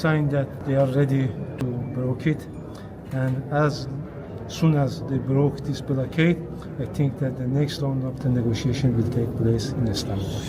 sign that they are ready to broke it, and as soon as they broke this blockade, I think that the next round of the negotiation will take place in Islamabad.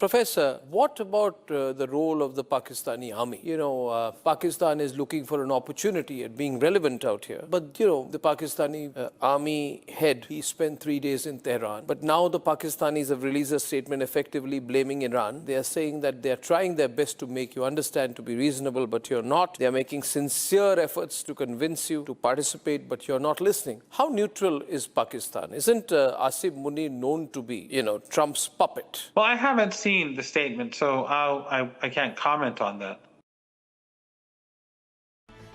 Professor, what about the role of the Pakistani army? Pakistan is looking for an opportunity at being relevant out here. But, the Pakistani army head, he spent 3 days in Tehran. But now the Pakistanis have released a statement effectively blaming Iran. They are saying that they are trying their best to make you understand, to be reasonable, but you're not. They are making sincere efforts to convince you to participate, but you're not listening. How neutral is Pakistan? Isn't Asim Munir known to be, Trump's puppet? Well, I haven't seen the statement, so I can't comment on that.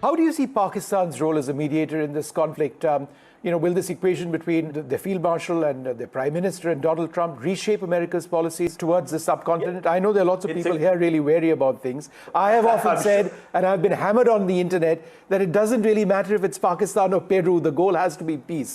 How do you see Pakistan's role as a mediator in this conflict? Will this equation between the Field Marshal and the Prime Minister and Donald Trump reshape America's policies towards the subcontinent? I know there are lots of people here really wary about things. I have often said, and I've been hammered on the internet, that it doesn't really matter if it's Pakistan or Peru. The goal has to be peace.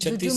36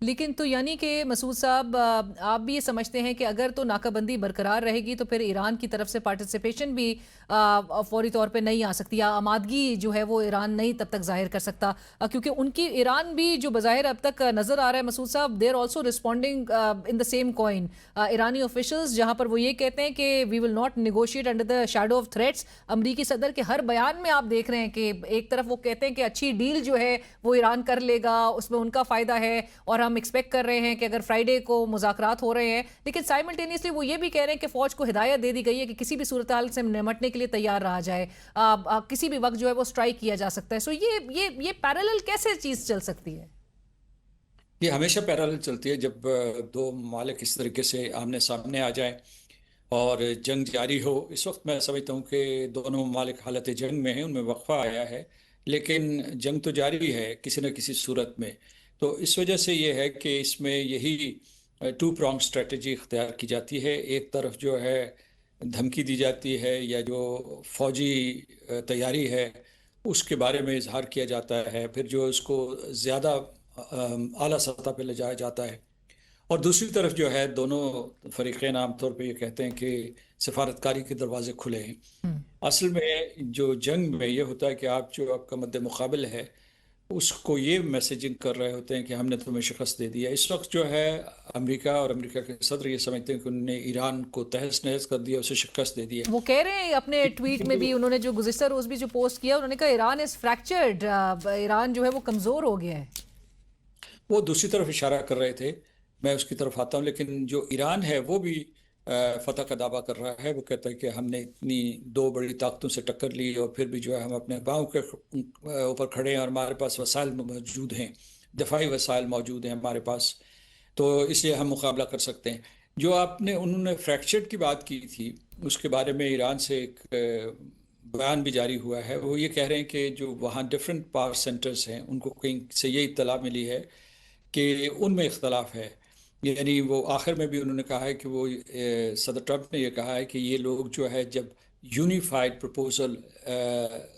لیکن تو یعنی کہ مسعود صاحب آپ بھی یہ سمجھتے ہیں کہ اگر تو ناکہ برقرار رہے گی تو پھر ایران کی طرف سے پارٹیسپیشن بھی فوری طور پہ نہیں آ سکتی، یا آمادگی جو ہے وہ ایران نہیں تب تک ظاہر کر سکتا، کیونکہ ان کی ایران بھی جو بظاہر اب تک نظر آ رہا ہے مسعود صاحب، they are also responding in the same coin. ایرانی آفیشلز جہاں پر وہ یہ کہتے ہیں کہ we will not negotiate under the shadow of threats. امریکی صدر کے ہر بیان میں آپ دیکھ رہے ہیں کہ ایک طرف وہ کہتے ہیں کہ اچھی ڈیل جو ہے وہ ایران کر لے گا، اس میں ان کا فائدہ ہے، اور ہم ایکسپیکٹ کر رہے ہیں کہ اگر فرائیڈے کو مذاکرات ہو رہے ہیں، لیکن سائملٹینیسلی وہ یہ بھی کہہ رہے ہیں کہ فوج کو ہدایت دے دی گئی ہے کہ کسی بھی صورتحال سے نمٹنے کے لیے تیار رہا جائے، کسی بھی وقت جو ہے وہ اسٹرائک کیا جا سکتا ہے. سو یہ پیرالل کیسے چیز چل سکتی ہے؟ یہ ہمیشہ پیرالل چلتی ہے جب دو ممالک اس طریقے سے آمنے سامنے آ جائیں اور جنگ جاری ہو. اس وقت میں سمجھتا ہوں کہ دونوں ممالک حالت جنگ میں ہیں، ان میں وقفہ آیا ہے، لیکن جنگ تو جاری ہے کسی نہ کسی صورت میں. تو اس وجہ سے یہ ہے کہ اس میں یہی ٹو پرونگ اسٹریٹجی اختیار کی جاتی ہے. ایک طرف جو ہے دھمکی دی جاتی ہے یا جو فوجی تیاری ہے اس کے بارے میں اظہار کیا جاتا ہے، پھر جو اس کو زیادہ اعلیٰ سطح پہ لے جایا جاتا ہے، اور دوسری طرف جو ہے دونوں فریقین عام طور پہ یہ کہتے ہیں کہ سفارتکاری کے دروازے کھلے ہیں. اصل میں جو جنگ میں یہ ہوتا ہے کہ آپ کا مد مقابل ہے اس کو یہ میسیجنگ کر رہے ہوتے ہیں کہ ہم نے تمہیں شکست دے دیا. اس وقت جو ہے امریکہ اور امریکہ کے صدر یہ سمجھتے ہیں کہ انہوں نے ایران کو تہس نہس کر دیا، اسے شکست دے دیا. وہ کہہ رہے ہیں اپنے ٹویٹ میں بھی، انہوں نے جو گزشتہ روز بھی جو پوسٹ کیا، انہوں نے کہا ایران از فریکچرڈ، ایران جو ہے وہ کمزور ہو گیا ہے. وہ دوسری طرف اشارہ کر رہے تھے، میں اس کی طرف آتا ہوں، لیکن جو ایران ہے وہ بھی فتح کا دعویٰ کر رہا ہے. وہ کہتا ہے کہ ہم نے اتنی دو بڑی طاقتوں سے ٹکر لی اور پھر بھی جو ہے ہم اپنے پاؤں کے اوپر کھڑے ہیں اور ہمارے پاس وسائل موجود ہیں، دفاعی وسائل موجود ہیں ہمارے پاس، تو اس لیے ہم مقابلہ کر سکتے ہیں. جو انہوں نے فریکچرڈ کی بات کی تھی اس کے بارے میں ایران سے ایک بیان بھی جاری ہوا ہے. وہ یہ کہہ رہے ہیں کہ جو وہاں ڈفرینٹ پاور سینٹرز ہیں ان کو کہیں سے یہ اطلاع ملی ہے کہ ان میں اختلاف ہے. یعنی وہ آخر میں بھی انہوں نے کہا ہے کہ وہ صدر ٹرمپ نے یہ کہا ہے کہ یہ لوگ جو ہے جب یونیفائڈ پروپوزل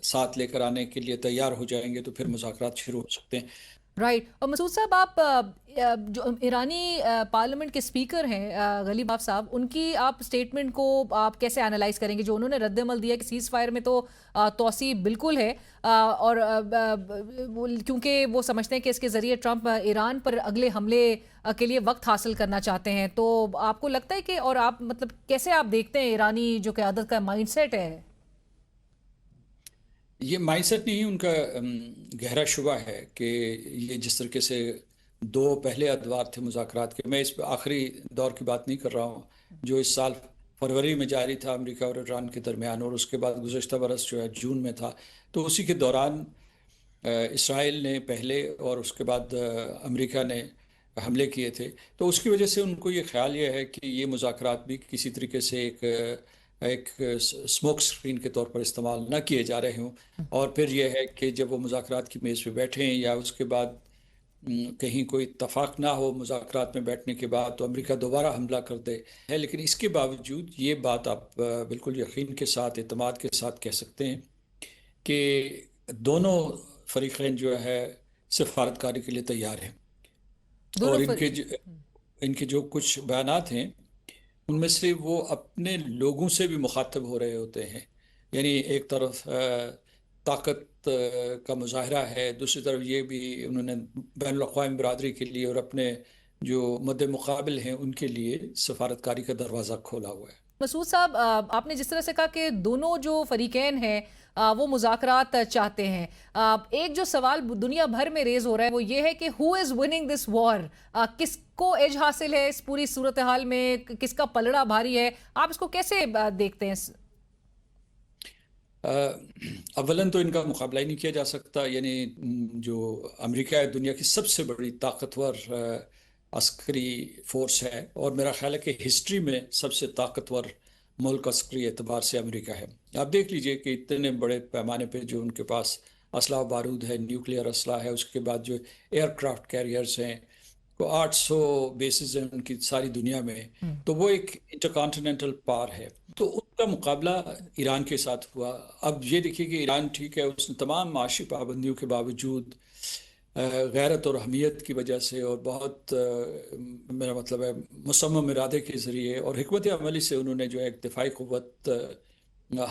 ساتھ لے کر آنے کے لیے تیار ہو جائیں گے تو پھر مذاکرات شروع ہو سکتے ہیں. رائٹ. اور مسعود صاحب، آپ جو ایرانی پارلیمنٹ کے اسپیکر ہیں غلیباف صاحب، ان کی آپ اسٹیٹمنٹ کو آپ کیسے انالائز کریں گے؟ جو انہوں نے رد عمل دیا کہ سیز فائر میں تو توسیع بالکل ہے، اور کیونکہ وہ سمجھتے ہیں کہ اس کے ذریعے ٹرمپ ایران پر اگلے حملے کے لیے وقت حاصل کرنا چاہتے ہیں. تو آپ کو لگتا ہے کہ، اور آپ مطلب کیسے آپ دیکھتے ہیں ایرانی جو قیادت کا مائنڈ سیٹ ہے؟ یہ مائنڈ سیٹ نہیں، ان کا گہرا شبہ ہے کہ یہ جس طریقے سے دو پہلے ادوار تھے مذاکرات کے، میں اس پہ آخری دور کی بات نہیں کر رہا ہوں جو اس سال فروری میں جاری تھا امریکہ اور ایران کے درمیان، اور اس کے بعد گزشتہ برس جو ہے جون میں تھا. تو اسی کے دوران اسرائیل نے پہلے اور اس کے بعد امریکہ نے حملے کیے تھے. تو اس کی وجہ سے ان کو یہ خیال یہ ہے کہ یہ مذاکرات بھی کسی طریقے سے ایک اسموک اسکرین کے طور پر استعمال نہ کیے جا رہے ہوں. اور پھر یہ ہے کہ جب وہ مذاکرات کی میز پہ بیٹھیں یا اس کے بعد کہیں کوئی اتفاق نہ ہو مذاکرات میں بیٹھنے کے بعد تو امریکہ دوبارہ حملہ کر دے ہے. لیکن اس کے باوجود یہ بات آپ بالکل یقین کے ساتھ، اعتماد کے ساتھ کہہ سکتے ہیں کہ دونوں فریقین جو ہے سفارتکاری کے لیے تیار ہیں. اور ان کے جو کچھ بیانات ہیں ان میں سے وہ اپنے لوگوں سے بھی مخاطب ہو رہے ہوتے ہیں. یعنی ایک طرف طاقت کا مظاہرہ ہے، دوسری طرف یہ بھی انہوں نے بین الاقوامی برادری کے لیے اور اپنے جو مد مقابل ہیں ان کے لیے سفارتکاری کا دروازہ کھولا ہوا ہے. مسعود صاحب، آپ نے جس طرح سے کہا کہ دونوں جو فریقین ہیں وہ مذاکرات چاہتے ہیں، ایک جو سوال دنیا بھر میں ریز ہو رہا ہے وہ یہ ہے کہ ہو از وننگ دس وار؟ کس کو ایج حاصل ہے اس پوری صورتحال میں؟ کس کا پلڑا بھاری ہے؟ آپ اس کو کیسے دیکھتے ہیں؟ اولاً تو ان کا مقابلہ ہی نہیں کیا جا سکتا. یعنی جو امریکہ ہے دنیا کی سب سے بڑی طاقتور عسکری فورس ہے، اور میرا خیال ہے کہ ہسٹری میں سب سے طاقتور ملک عسکری اعتبار سے امریکہ ہے. آپ دیکھ لیجئے کہ اتنے بڑے پیمانے پہ جو ان کے پاس اسلحہ بارود ہے، نیوکلیئر اسلحہ ہے، اس کے بعد جو ایئر کرافٹ کیریئرز ہیں، 800 بیسز ہیں ان کی ساری دنیا میں. تو وہ ایک انٹرکانٹیننٹل پار ہے. تو ان کا مقابلہ ایران کے ساتھ ہوا. اب یہ دیکھیے کہ ایران ٹھیک ہے، اس نے تمام معاشی پابندیوں کے باوجود غیرت اور حمیت کی وجہ سے اور بہت میرا مطلب ہے مصمم ارادے کے ذریعے اور حکمت عملی سے انہوں نے جو ہے ایک دفاعی قوت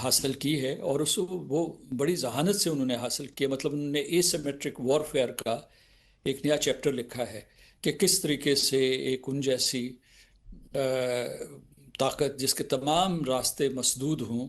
حاصل کی ہے، اور اس وہ بڑی ذہانت سے انہوں نے حاصل کیا. مطلب انہوں نے اے سیمیٹرک وارفیئر کا ایک نیا چیپٹر لکھا ہے کہ کس طریقے سے ایک ان جیسی طاقت جس کے تمام راستے مسدود ہوں،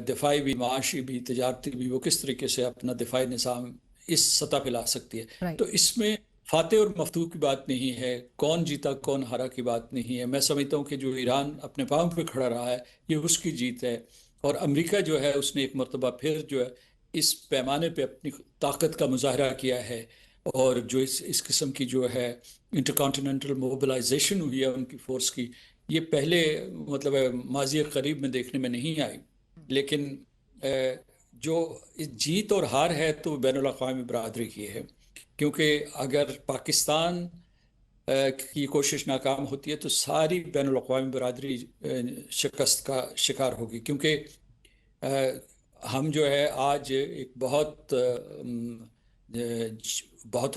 دفاعی بھی، معاشی بھی، تجارتی بھی، وہ کس طریقے سے اپنا دفاعی نظام اس سطح پہ لا سکتی ہے. تو اس میں فاتح اور مفتوح کی بات نہیں ہے، کون جیتا کون ہارا کی بات نہیں ہے. میں سمجھتا ہوں کہ جو ایران اپنے پاؤں پہ کھڑا رہا ہے یہ اس کی جیت ہے، اور امریکہ جو ہے اس نے ایک مرتبہ پھر جو ہے اس پیمانے پہ اپنی طاقت کا مظاہرہ کیا ہے، اور جو اس قسم کی جو ہے انٹر کانٹیننٹل موبلائزیشن ہوئی ہے ان کی فورس کی، یہ پہلے مطلب ماضی قریب میں دیکھنے میں نہیں آئی. لیکن جو جیت اور ہار ہے تو بین الاقوامی برادری کی ہے، کیونکہ اگر پاکستان کی کوشش ناکام ہوتی ہے تو ساری بین الاقوامی برادری شکست کا شکار ہوگی. کیونکہ ہم جو ہے آج ایک بہت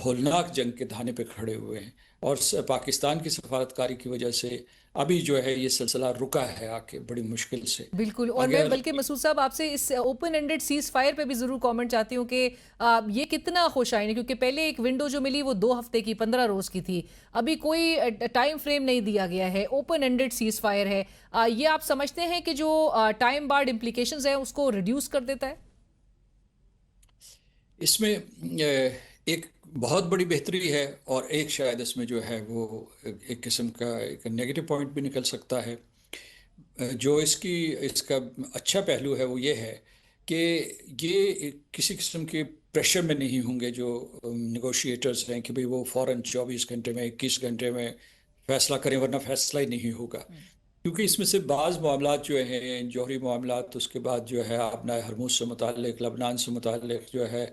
ہولناک جنگ کے دھانے پہ کھڑے ہوئے ہیں، اور پاکستان کی سفارتکاری کی وجہ سے ابھی جو ہے یہ سلسلہ رکا ہے آ کے بڑی مشکل سے. بالکل. اور میں بلکہ مسعود صاحب آپ سے اس اوپن اینڈڈ سیز فائر پہ بھی ضرور کامنٹ چاہتی ہوں کہ یہ کتنا خوش آئین ہے، کیونکہ پہلے ایک ونڈو جو ملی وہ 2 ہفتے کی 15 روز کی تھی، ابھی کوئی ٹائم فریم نہیں دیا گیا ہے، اوپن اینڈڈ سیز فائر ہے. یہ آپ سمجھتے ہیں کہ جو ٹائم بارڈ امپلیکیشنز ہیں اس کو ریڈیوس کر دیتا ہے؟ اس میں ایک بہت بڑی بہتری ہے، اور ایک شاید اس میں جو ہے وہ ایک قسم کا ایک نیگیٹو پوائنٹ بھی نکل سکتا ہے. جو اس کا اچھا پہلو ہے وہ یہ ہے کہ یہ کسی قسم کے پریشر میں نہیں ہوں گے جو نیگوشیٹرز ہیں کہ بھئی وہ فوراً 24 گھنٹے میں 21 گھنٹے میں فیصلہ کریں، ورنہ فیصلہ ہی نہیں ہوگا. کیونکہ اس میں سے بعض معاملات جو ہیں جوہری معاملات، اس کے بعد جو ہے آبنائے ہرموز سے متعلق، لبنان سے متعلق جو ہے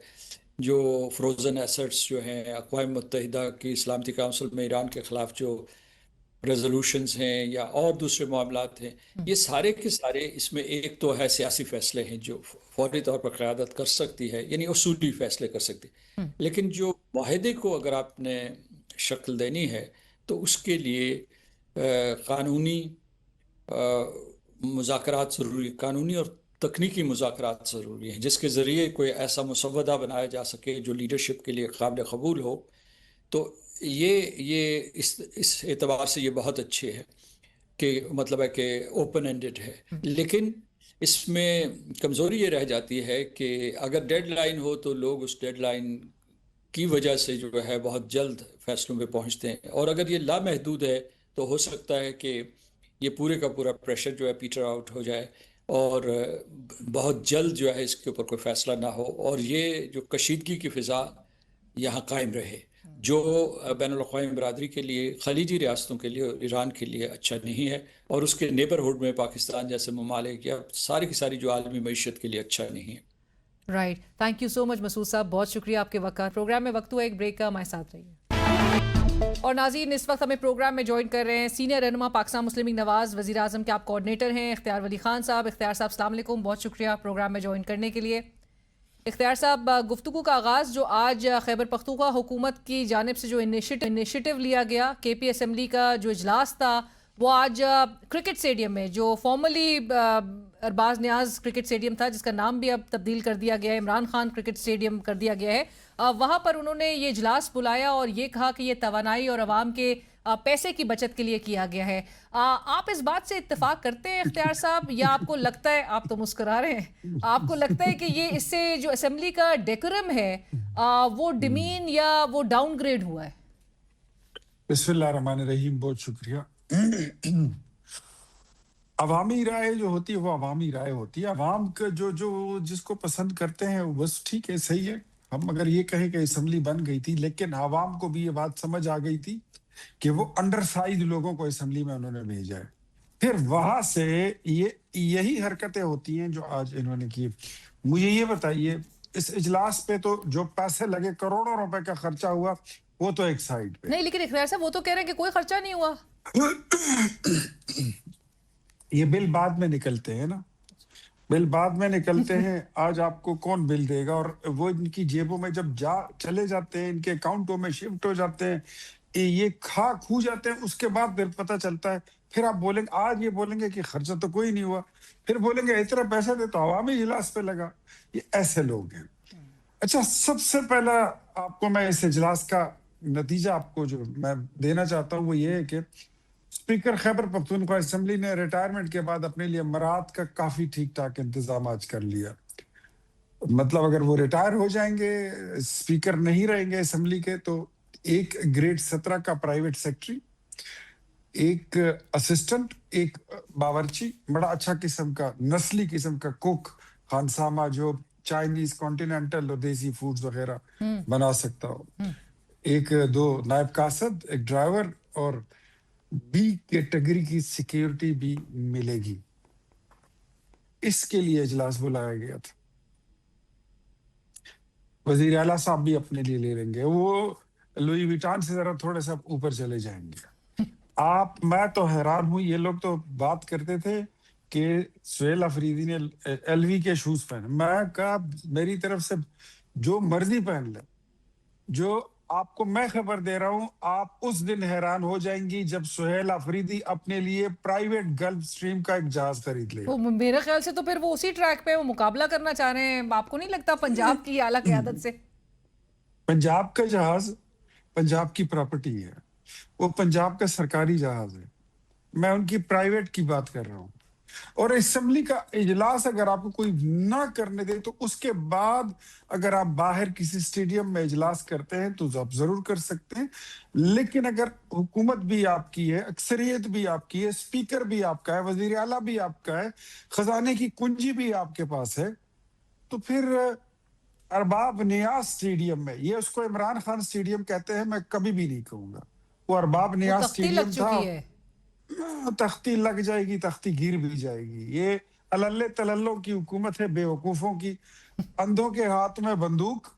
جو فروزن ایسٹس جو ہیں، اقوام متحدہ کی سلامتی کونسل میں ایران کے خلاف جو ریزولوشنز ہیں یا اور دوسرے معاملات ہیں، یہ سارے کے سارے اس میں ایک تو ہے سیاسی فیصلے ہیں جو فوری طور پر قیادت کر سکتی ہے، یعنی اصولی فیصلے کر سکتی ہے. لیکن جو معاہدے کو اگر آپ نے شکل دینی ہے تو اس کے لیے قانونی مذاکرات ضروری، قانونی اور تکنیکی مذاکرات ضروری ہیں، جس کے ذریعے کوئی ایسا مسودہ بنایا جا سکے جو لیڈرشپ کے لیے قابل قبول ہو. تو یہ اس اعتبار سے یہ بہت اچھے ہے کہ مطلب ہے کہ اوپن اینڈڈ ہے. لیکن اس میں کمزوری یہ رہ جاتی ہے کہ اگر ڈیڈ لائن ہو تو لوگ اس ڈیڈ لائن کی وجہ سے جو ہے بہت جلد فیصلوں پہ پہنچتے ہیں، اور اگر یہ لامحدود ہے تو ہو سکتا ہے کہ یہ پورے کا پورا پریشر جو ہے پیٹر آؤٹ ہو جائے اور بہت جلد جو ہے اس کے اوپر کوئی فیصلہ نہ ہو، اور یہ جو کشیدگی کی فضا یہاں قائم رہے، جو بین الاقوامی برادری کے لیے، خلیجی ریاستوں کے لیے اور ایران کے لیے اچھا نہیں ہے، اور اس کے نیبرہڈ میں پاکستان جیسے ممالک یا ساری کی ساری جو عالمی معیشت کے لیے اچھا نہیں ہے. رائٹ. تھینک یو سو مچ مسعود صاحب، بہت شکریہ آپ کے وقت کا. پروگرام میں وقت ہوا ایک بریک کا، ہمارے ساتھ رہیے. اور ناظرین، اس وقت ہمیں پروگرام میں جوائن کر رہے ہیں سینئر رہنما پاکستان مسلم لیگ نواز، وزیر اعظم کے آپ کوآرڈینیٹر ہیں اختیار ولی خان صاحب. اختیار صاحب السلام علیکم، بہت شکریہ پروگرام میں جوائن کرنے کے لیے. اختیار صاحب، گفتگو کا آغاز جو آج خیبر پختونخوا حکومت کی جانب سے جو انیشیٹو لیا گیا، کے پی اسمبلی کا جو اجلاس تھا وہ آج کرکٹ اسٹیڈیم میں، جو فارملی ارباز نیاز کرکٹ اسٹیڈیم تھا جس کا نام بھی اب تبدیل کر دیا گیا ہے، عمران خان کرکٹ اسٹیڈیم کر دیا گیا ہے، وہاں پر انہوں نے یہ اجلاس بلایا اور یہ کہا کہ یہ توانائی اور عوام کے پیسے کی بچت کے لیے کیا گیا ہے. آپ اس بات سے اتفاق کرتے ہیں اختیار صاحب، یا آپ کو لگتا ہے، آپ تو مسکرا رہے ہیں، آپ کو لگتا ہے کہ یہ اس سے جو اسمبلی کا ڈیکورم ہے وہ ڈیمین یا وہ ڈاؤن گریڈ ہوا ہے؟ بسم اللہ الرحمن الرحیم. بہت شکریہ. عوامی رائے جو ہوتی ہے وہ عوامی رائے ہوتی ہے. عوام کا جو جس کو پسند کرتے ہیں بس ٹھیک ہے، صحیح ہے. ہم اگر یہ کہیں کہ اسمبلی بن گئی تھی، لیکن عوام کو بھی یہ بات سمجھ آ گئی تھی کہ وہ انڈر سائز لوگوں کو اسمبلی میں انہوں نے بھیجا ہے. پھر وہاں سے یہی حرکتیں ہوتی ہیں جو آج انہوں نے کی. مجھے یہ بتائیے، اس اجلاس پہ تو جو پیسے لگے، کروڑوں روپے کا خرچہ ہوا، وہ تو ایک سائڈ پہ. نہیں، لیکن اختیار صاحب وہ تو کہہ رہے ہیں کہ کوئی خرچہ نہیں ہوا. یہ بل بعد میں نکلتے ہیں نا. بل بعد میں نکلتے ہیں. آج آپ کو کون بل دے گا؟ اور وہ ان کی جیبوں میں جب چلے جاتے ہیں، ان کے اکاؤنٹوں میں شفٹ ہو جاتے ہیں، یہ کھو جاتے ہیں، اس کے بعد پھر پتہ چلتا ہے. پھر آپ بولیں گے، آج یہ بولیں گے کہ خرچہ تو کوئی نہیں ہوا، پھر بولیں گے اتنا پیسہ دے تو عوامی اجلاس پہ لگا. یہ ایسے لوگ ہیں. اچھا، سب سے پہلا آپ کو میں اس اجلاس کا نتیجہ آپ کو جو میں دینا چاہتا ہوں وہ یہ ہے کہ اسپیکر خیبر پختونخوا اسمبلی نے ریٹائرمنٹ کے بعد اپنے لیے امارات کا کافی ٹھیک ٹھاک انتظام آج کر لیا. مطلب اگر وہ ریٹائر ہو جائیں گے، اسپیکر نہیں رہیں گے اسمبلی کے، تو ایک گریڈ 17 کا پرائیویٹ سیکٹری، ایک اسسٹنٹ، ایک باورچی، بڑا اچھا قسم کا نسلی قسم کا کوک، خانسامہ جو چائنیز، کانٹیننٹل اور دیسی فوڈز وغیرہ بنا سکتا ہو، ایک 2 نائب قاصد، ایک ڈرائیور، اور بی کیٹیگری کی سیکیورٹی بھی ملے گی. اس کے لیے اجلاس بلایا گیا تھا. وزیر اعلیٰ صاحب بھی اپنے لیے لے لیں گے، وہ لوئی ویٹان سے ذرا تھوڑا سا اوپر چلے جائیں گے. میں تو حیران ہوں. یہ لوگ تو بات کرتے تھے کہ سہیل آفریدی نے ایل وی کے شوز پہنے. میں کہا میری طرف سے جو مرضی پہن لے، جو آپ کو میں خبر دے رہا ہوں، آپ اس دن حیران ہو جائیں گی جب سہیل آفریدی اپنے لیے پرائیویٹ گلف سٹریم کا ایک جہاز خرید لے. وہ میرے خیال سے تو پھر وہ اسی ٹریک پہ وہ مقابلہ کرنا چاہ رہے ہیں. آپ کو نہیں لگتا پنجاب کی اعلیٰ قیادت سے؟ پنجاب کا جہاز پنجاب کی پراپرٹی ہے، وہ پنجاب کا سرکاری جہاز ہے. میں ان کی پرائیویٹ کی بات کر رہا ہوں. اور اسمبلی کا اجلاس اگر آپ کو کوئی نہ کرنے دے تو اس کے بعد اگر آپ باہر کسی اسٹیڈیم میں اجلاس کرتے ہیں تو آپ ضرور کر سکتے ہیں. لیکن اگر حکومت بھی آپ کی ہے، اکثریت بھی آپ کی ہے، اسپیکر بھی آپ کا ہے، وزیر اعلیٰ بھی آپ کا ہے، خزانے کی کنجی بھی آپ کے پاس ہے، تو پھر ارباب نیاز اسٹیڈیم میں، یہ اس کو عمران خان اسٹیڈیم کہتے ہیں، میں کبھی بھی نہیں کہوں گا، وہ ارباب نیاز اسٹیڈیم تھا. تختی لگ جائے گی، تختی گر بھی جائے گی. یہ اللے تللوں کی حکومت ہے، بے وقوفوں کی. اندھوں کے ہاتھ میں بندوق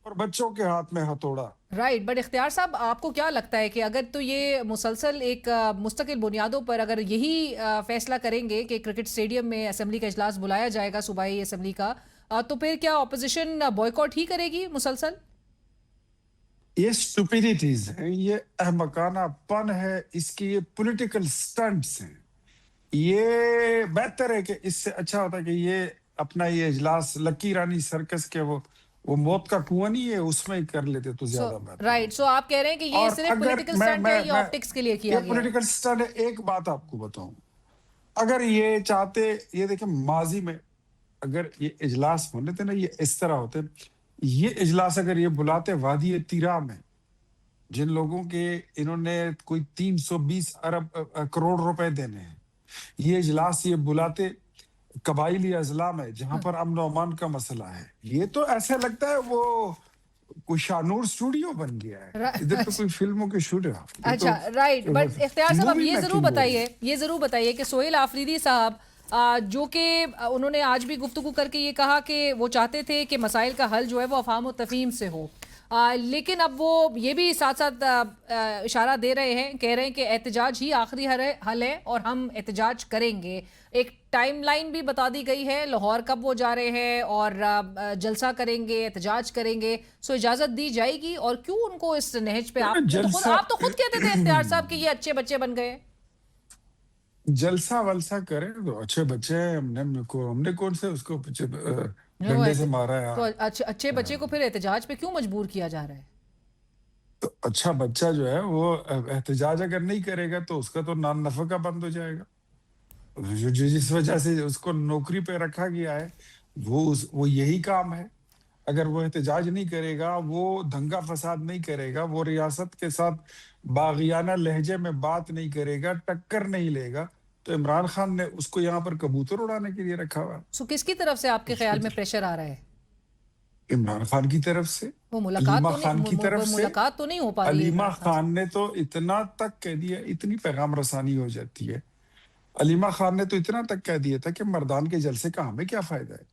اور بچوں کے ہاتھ میں ہتھوڑا. رائٹ. بٹ اختیار صاحب، آپ کو کیا لگتا ہے کہ اگر تو یہ مسلسل ایک مستقل بنیادوں پر اگر یہی فیصلہ کریں گے کہ کرکٹ اسٹیڈیم میں اسمبلی کا اجلاس بلایا جائے گا صوبائی اسمبلی کا، تو پھر کیا اپوزیشن بوائیکاٹ ہی کرے گی مسلسل؟ یہ اسٹوپیڈیٹیز ہیں، یہ احمقانہ پن ہے، اس کی یہ پولیٹیکل سٹنٹس ہیں. یہ بہتر ہے کہ اس سے اچھا ہوتا ہے کہ یہ اپنا یہ اجلاس لکی رانی سرکس کے وہ موت کا کنواں نہیں ہے، اس میں ہی کر لیتے تو زیادہ بہتر. رائٹ. سو آپ کہہ رہے ہیں کہ یہ صرف پولیٹیکل سٹنٹ ہے، یہ آپٹکس کے لیے کیا گیا ہے؟ پولیٹیکل سٹنٹ ہے. ایک بات آپ کو بتاؤں، اگر یہ چاہتے، یہ دیکھیں ماضی میں اگر یہ اجلاس ہونے تھے نا، یہ اس طرح ہوتے. یہ اجلاس اگر یہ بلاتے وادی تیرا میں، جن لوگوں کے انہوں نے کوئی 320 ارب کروڑ روپے دینے ہیں، یہ اجلاس یہ بلاتے قبائلی اضلاع میں جہاں پر امن و امان کا مسئلہ ہے، یہ تو ایسا لگتا ہے وہ کوئی شانور اسٹوڈیو بن گیا ہے. ادھر تو کوئی فلموں کے شوٹ ہے. اچھا، رائٹ. بٹ اختیار صاحب، اب یہ ضرور بتائیے کہ سہیل آفریدی صاحب جو کہ انہوں نے آج بھی گفتگو کر کے یہ کہا کہ وہ چاہتے تھے کہ مسائل کا حل جو ہے وہ افہام و تفہیم سے ہو، لیکن اب وہ یہ بھی ساتھ ساتھ اشارہ دے رہے ہیں، کہہ رہے ہیں کہ احتجاج ہی آخری حل ہے اور ہم احتجاج کریں گے. ایک ٹائم لائن بھی بتا دی گئی ہے، لاہور کب وہ جا رہے ہیں اور جلسہ کریں گے، احتجاج کریں گے. سو اجازت دی جائے گی؟ اور کیوں ان کو اس نہج پہ، آپ تو خود کہتے تھے اختیار صاحب کہ یہ اچھے بچے بن گئے. جلسہ ولسہ کریں تو اچھے بچے ہیں، ہم نے کون سے اس کو ڈنڈے سے مارا ہے. تو اچھے بچے کو پھر احتجاج پہ کیوں مجبور کیا جا رہا ہے؟ تو اچھا بچہ جو ہے وہ احتجاج اگر نہیں کرے گا تو اس کا تو نان نفقہ بند ہو جائے گا. جس وجہ سے اس کو نوکری پہ رکھا گیا ہے وہ یہی کام ہے. اگر وہ احتجاج نہیں کرے گا، وہ دنگا فساد نہیں کرے گا، وہ ریاست کے ساتھ باغیانہ لہجے میں بات نہیں کرے گا، ٹکر نہیں لے گا، تو عمران خان نے اس کو یہاں پر کبوتر اڑانے کے لیے رکھا ہوا. سو کس کی طرف سے آپ کے خیال میں پریشر آ رہا ہے؟ عمران خان کی طرف سے، علیمہ خان کی طرف سے. ملاقات تو نہیں ہو پا رہی. علیمہ خان نے تو اتنا تک کہہ دیا، اتنی پیغام رسانی ہو جاتی ہے. علیمہ خان نے تو اتنا تک کہہ دیا تھا کہ مردان کے جلسے کا ہمیں کیا فائدہ ہے،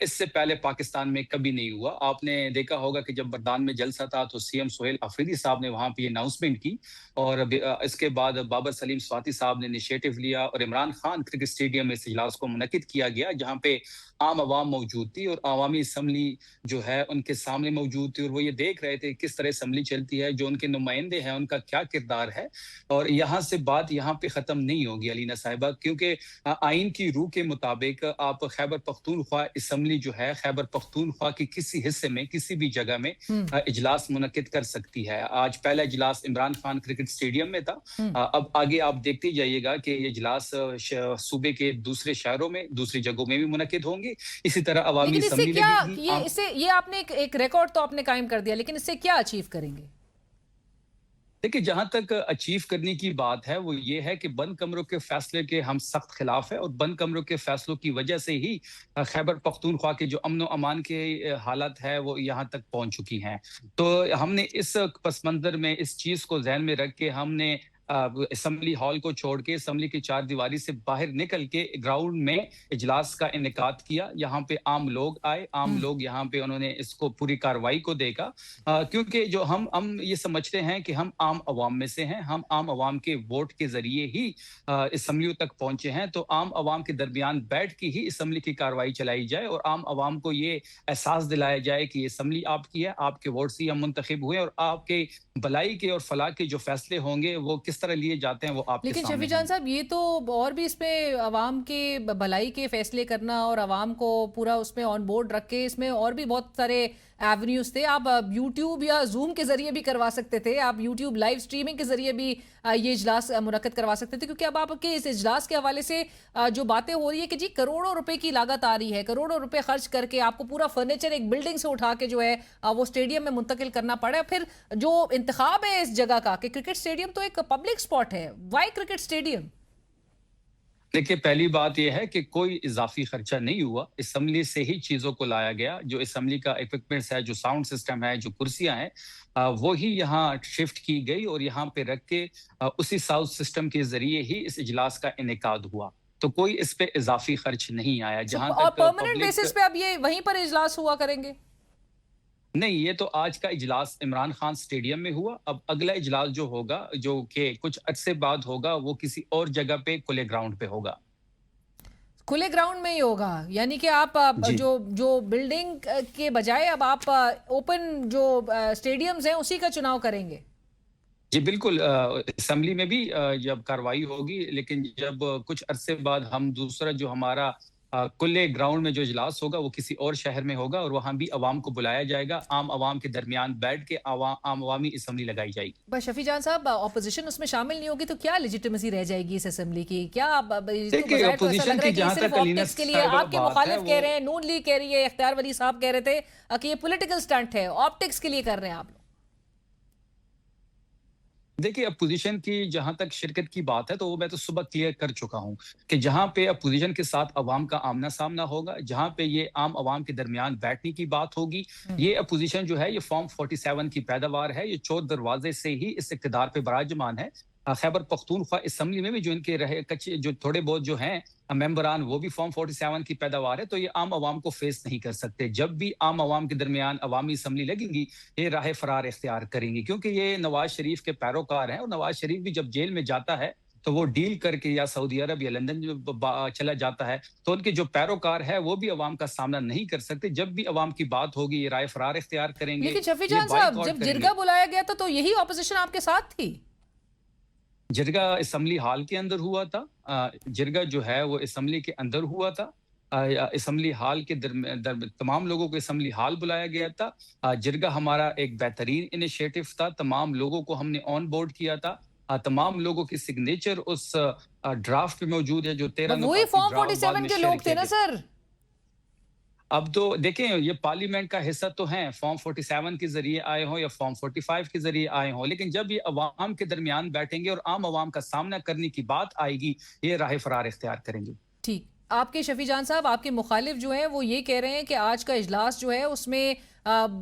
اس سے پہلے پاکستان میں کبھی نہیں ہوا. آپ نے دیکھا ہوگا کہ جب بردان میں جلسہ تھا تو سی ایم سہیل آفریدی صاحب نے وہاں پہ یہ اناؤنسمنٹ کی, اور اس کے بعد بابر سلیم سواتی صاحب نے انیشیٹو لیا اور عمران خان کرکٹ اسٹیڈیم میں اس اجلاس کو منعقد کیا گیا, جہاں پہ عام عوام موجود تھی اور عوامی اسمبلی جو ہے ان کے سامنے موجود تھی, اور وہ یہ دیکھ رہے تھے کس طرح اسمبلی چلتی ہے, جو ان کے نمائندے ہیں ان کا کیا کردار ہے. اور یہاں سے بات یہاں پہ ختم نہیں ہوگی علینا صاحبہ, کیونکہ آئین کی روح کے مطابق آپ خیبر پختونخوا اسمبلی جو ہے خیبر پختونخوا کی کسی حصے میں کسی بھی جگہ میں اجلاس منعقد کر سکتی ہے. آج پہلا اجلاس عمران خان کرکٹ اسٹیڈیم میں تھا, اب آگے آپ دیکھتے جائیے گا کہ یہ اجلاس صوبے کے دوسرے شہروں میں دوسری جگہوں میں بھی منعقد ہوں گے. اسی طرح عوامی اسمبلی لگے گی. یہ آپ نے ایک ریکارڈ تو آپ نے قائم کر دیا, لیکن اس سے کیا اچیو کریں گے؟ دیکھیں, جہاں تک اچیو کرنے کی بات ہے وہ یہ ہے کہ بند کمروں کے فیصلے کے ہم سخت خلاف ہیں, اور بند کمروں کے فیصلوں کی وجہ سے ہی خیبر پختونخوا کے جو امن و امان کے حالت ہے وہ یہاں تک پہنچ چکی ہیں. تو ہم نے اس پس منظر میں اس چیز کو ذہن میں رکھ کے ہم نے اسمبلی ہال کو چھوڑ کے اسمبلی کی چار دیواری سے باہر نکل کے گراؤنڈ میں اجلاس کا انعقاد کیا. یہاں پہ عام لوگ آئے, عام لوگ یہاں پہ انہوں نے اس کو پوری کاروائی کو دیکھا, کیونکہ جو ہم یہ سمجھتے ہیں کہ ہم عام عوام میں سے ہیں, ہم عام عوام کے ووٹ کے ذریعے ہی اسمبلیوں تک پہنچے ہیں. تو عام عوام کے درمیان بیٹھ کے ہی اسمبلی کی کاروائی چلائی جائے اور عام عوام کو یہ احساس دلایا جائے کہ یہ اسمبلی آپ کی ہے, آپ کے ووٹ سے ہم منتخب ہوئے, اور آپ کے بھلائی کے اور فلاح کے جو فیصلے ہوں گے وہ کس طرح لیے جاتے ہیں وہ آپ کے سامنے. لیکن شفیع جان صاحب, یہ تو اور بھی اس میں عوام کے بھلائی کے فیصلے کرنا اور عوام کو پورا اس میں آن بورڈ رکھ کے, اس میں اور بھی بہت سارے ایونیوز تھے. آپ یوٹیوب یا زوم کے ذریعے بھی کروا سکتے تھے, آپ یوٹیوب لائیو سٹریمنگ کے ذریعے بھی یہ اجلاس منعقد کروا سکتے تھے, کیونکہ اب آپ کے اس اجلاس کے حوالے سے جو باتیں ہو رہی ہے کہ جی کروڑوں روپے کی لاگت آ رہی ہے, کروڑوں روپے خرچ کر کے آپ کو پورا فرنیچر ایک بلڈنگ سے اٹھا کے جو ہے وہ اسٹیڈیم میں منتقل کرنا پڑا. پھر جو انتخاب ہے اس جگہ کا کہ کرکٹ اسٹیڈیم تو ایک پبلک اسپاٹ ہے, وائی کرکٹ اسٹیڈیم؟ دیکھیے, پہلی بات یہ ہے کہ کوئی اضافی خرچہ نہیں ہوا, اسمبلی سے ہی چیزوں کو لایا گیا. جو اسمبلی کا ایکوپمنٹس ہے, جو ساؤنڈ سسٹم ہے, جو کرسیاں ہیں, وہی یہاں شفٹ کی گئی اور یہاں پہ رکھ کے اسی ساؤنڈ سسٹم کے ذریعے ہی اس اجلاس کا انعقاد ہوا. تو کوئی اس پہ اضافی خرچ نہیں آیا. جہاں اور تک پرماننٹ بیسس پہ اب یہ وہیں پر اجلاس ہوا کریں گے؟ نہیں, یہ تو آج کا اجلاس عمران خان اسٹیڈیم میں ہوا. اب اگلا اجلاس جو ہوگا, جو کہ کچھ عرصے بعد ہوگا, وہ کسی اور جگہ پہ کھلے گراؤنڈ پہ ہوگا. کھلے گراؤنڈ میں ہی ہوگا, یعنی کہ آپ جو بلڈنگ کے بجائے اب آپ اوپن جو اسٹیڈیمز ہیں اسی کا چناؤ کریں گے؟ جی بالکل, اسمبلی میں بھی جب کاروائی ہوگی, لیکن جب کچھ عرصے بعد ہم دوسرا جو ہمارا کلے گراؤنڈ میں جو اجلاس ہوگا وہ کسی اور شہر میں ہوگا, اور وہاں بھی عوام کو بلایا جائے گا, عام عوام کے درمیان بیٹھ کے عام عوامی اسمبلی لگائی جائے گی. بس شفیع جان صاحب, اپوزیشن اس میں شامل نہیں ہوگی تو کیا لیجیٹیمیسی رہ جائے گی اس اسمبلی کی؟ کیا اپوزیشن کی جہاں تک آپٹکس کے لیے آپ کے مخالف کہہ رہے ہیں, نون لیگ کہہ رہی ہے, اختیار ولی صاحب کہہ رہے تھے کہ یہ پولیٹیکل سٹنٹ ہے, آپٹکس کے لیے کر رہے ہیں آپ لوگ. دیکھیے, اپوزیشن کی جہاں تک شرکت کی بات ہے تو وہ میں تو صبح کلیئر کر چکا ہوں کہ جہاں پہ اپوزیشن کے ساتھ عوام کا آمنا سامنا ہوگا, جہاں پہ یہ عام عوام کے درمیان بیٹھنے کی بات ہوگی, یہ اپوزیشن جو ہے یہ فارم 47 کی پیداوار ہے, یہ چور دروازے سے ہی اس اقتدار پہ براجمان ہے. خیبر پختونخوا اسمبلی میں بھی جو ان کے رہے کچے جو تھوڑے بہت جو ہیں ممبران, وہ بھی فارم 47 کی پیداوار ہے. تو یہ عام عوام کو فیس نہیں کر سکتے. جب بھی عام عوام کے درمیان عوامی اسمبلی لگیں گی, یہ راہ فرار اختیار کریں گی, کیونکہ یہ نواز شریف کے پیروکار ہیں, اور نواز شریف بھی جب جیل میں جاتا ہے تو وہ ڈیل کر کے یا سعودی عرب یا لندن چلا جاتا ہے, تو ان کے جو پیروکار ہے وہ بھی عوام کا سامنا نہیں کر سکتے. جب بھی عوام کی بات ہوگی یہ رائے فرار اختیار کریں گے. لیکن شفیع جان صاحب, جب جرگہ بلایا گیا تھا تو یہی اپوزیشن آپ کے ساتھ تھی؟ جرگہ اسمبلی ہال کے اندر ہوا تھا, جرگہ جو ہے وہ اسمبلی کے اندر ہوا تھا. اسمبلی ہال کے تمام لوگوں کو اسمبلی ہال بلایا گیا تھا. جرگہ ہمارا ایک بہترین انیشیٹو تھا, تمام لوگوں کو ہم نے آن بورڈ کیا تھا. تمام لوگوں کی سگنیچر اس ڈرافٹ میں موجود ہے جو 13 وہی فارم 47 کے لوگ تھے نا سر. اب تو دیکھیں, یہ پارلیمنٹ کا حصہ تو ہیں, فارم 47 کے ذریعے آئے ہوں یا فارم 45 کے ذریعے آئے ہوں, لیکن جب یہ عوام کے درمیان بیٹھیں گے اور عام عوام کا سامنا کرنے کی بات آئے گی, یہ راہ فرار اختیار کریں گے. ٹھیک. آپ کے شفیع جان صاحب, آپ کے مخالف جو ہیں وہ یہ کہہ رہے ہیں کہ آج کا اجلاس جو ہے اس میں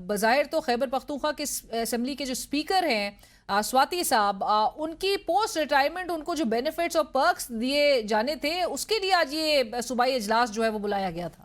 بظاہر تو خیبر پختونخوا کے اسمبلی کے جو اسپیکر ہیں سواتی صاحب, ان کی پوسٹ ریٹائرمنٹ ان کو جو بینیفٹس اور پرکس دیے جانے تھے اس کے لیے آج یہ صوبائی اجلاس جو ہے وہ بلایا گیا تھا.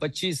25